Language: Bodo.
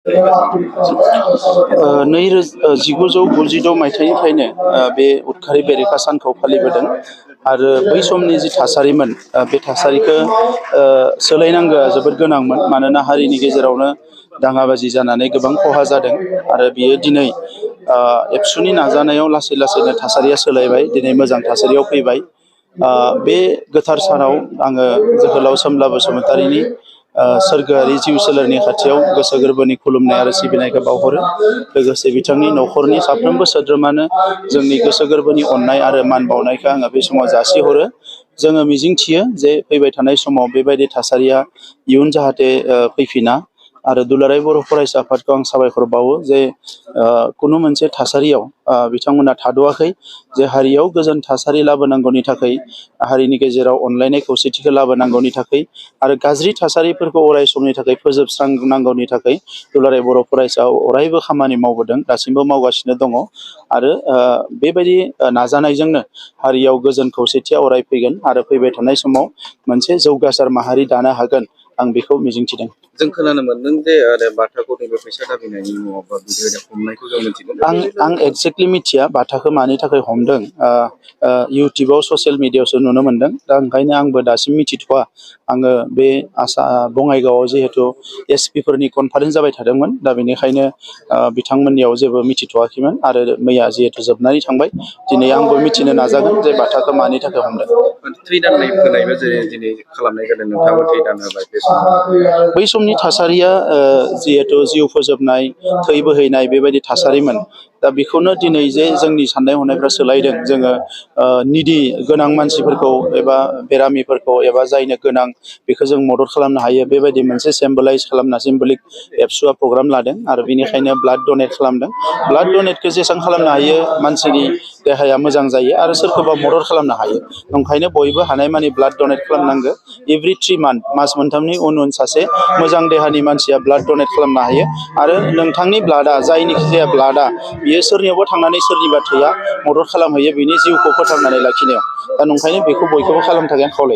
1996 मायथाइनिफ्रायनो बे उदखारि बेरेखा सानखौ फालिबोदों आरो बै समनि जि थासारिमोन बे थासारिखौ सोलायनांगौआ जोबोद गोनांमोन मानोना हारिनि गेजेरावनो दाङाबाजि जानानै गोबां खहा जादों आरो बियो दिनै एबसुनि नाजानायाव लासै लासैनो थासारिया सोलायबाय दिनै मोजां थासारियाव फैबाय। बे गोथार सानाव आङो जोहोलाव सोमब्ला बसुमतारीनि सोरगोआरि जिउ सोलेरनि खाथियाव गोसो गोरबोनि खुलुमनाय आरो सिबिनायखौ बावहरो लोगोसे बिथांनि न'खरनि साफ्रोमबो सोद्रोमानो जोंनि गोसो गोरबोनि अननाय आरो मान बावनायखौ आङो बे समाव जासिहरो। जोङो मिजिंथियो जे फैबाय थानाय समाव बेबायदि थासारिया इयुन जाहाथे फैफिना आरो दुलाराय बर' फरायसा आफादखौ आं साबायखर बावो जे खुनु मोनसे थासारियाव बिथांमोना थाद'आखै जे हारियाव गोजोन थासारि लाबोनांगौनि थाखाय हारिनि गेजेराव अनलायनाय खौसेथिखौ लाबोनांगौनि थाखाय आरो गाज्रि थासारिफोरखौ अराय समनि थाखाय फोजोबस्रांनांगौनि थाखाय दुलाराय बर' फरायसा अरायबो खामानि मावबोदों दासिमबो मावगासिनो दङ आरो बेबायदि नाजानायजोंनो हारियाव गोजोन खौसेथिया अराय फैगोन आरो फैबाय थानाय समाव मोनसे जौगासार माहारि दानो हागोन आं बेखौ मिजिंथिदों। जों खोनानो मोनदों जे आरो बाथाखौ नैबे फैसा दाबिनायनि मुङाव बिदि हमनायखौ जों मिथिगौ। आं एक्जेक्टलि मिथिया बाथाखौ मानि थाखाय हमदों इउटुबाव ससियेल मिडियाआवसो नुनो मोनदों दा ओंखायनो आंबो दासिम मिथिथ'वा। आङो बे बङाइगावआव जिहेथु एसपि फोरनि कनफारेन्स जाबाय थादोंमोन दा बेनिखायनो बिथांमोननियाव जेबो मिथिथ'वाखैमोन आरो मैया जिहेथु जोबनानै थांबाय दिनै आंबो मिथिनो नाजागोन जे बाथाखौ मानि थाखाय हमदों। थै दाननाय होनायबो जेरै दिनै खालामनाय जादों नोंथाङाबो थै दान होबाय बे समाव बै समनि थासारिया जिहेथु जिउ फोजोबनाय थै बोहैनाय बेबायदि थासारिमोन दा बेखौनो दिनै जे जोंनि साननाय हनायफ्रा सोलायदों जोङो निदि गोनां मानसिफोरखौ एबा बेरामिफोरखौ एबा जायनो गोनां बेखौ जों मदद खालामनो हायो बेबायदि मोनसे सिम्बलाइज खालामना सिम्बलिक एबसुआ प्रग्राम लादों आरो बेनिखायनो ब्लाड डनेट खालामदों। ब्लाड डनेटखौ जेसेबां खालामनो हायो मानसिनि देहाया मोजां जायो आरो सोरखौबा मदद खालामनो हायो ओंखायनो बयबो हानायमानि ब्लाड डनेट खालामनांगौ। एभ्रि 3 मास मोनथामनि उन उन सासे मोजां देहानि मानसिया ब्लाड डनेट खालामनो हायो आरो नोंथांनि ब्लाडआ जायनिखि जाया ब्लाडआ बियो सोरनियावबा थांनानै सोरनिबा थैया मदद खालामहैयो बिनि जिउखौ फोथांनानै लाखिनायाव दा नंखायनो बेखौ बयखौबो खालामनो थाखाय आं खावलायो।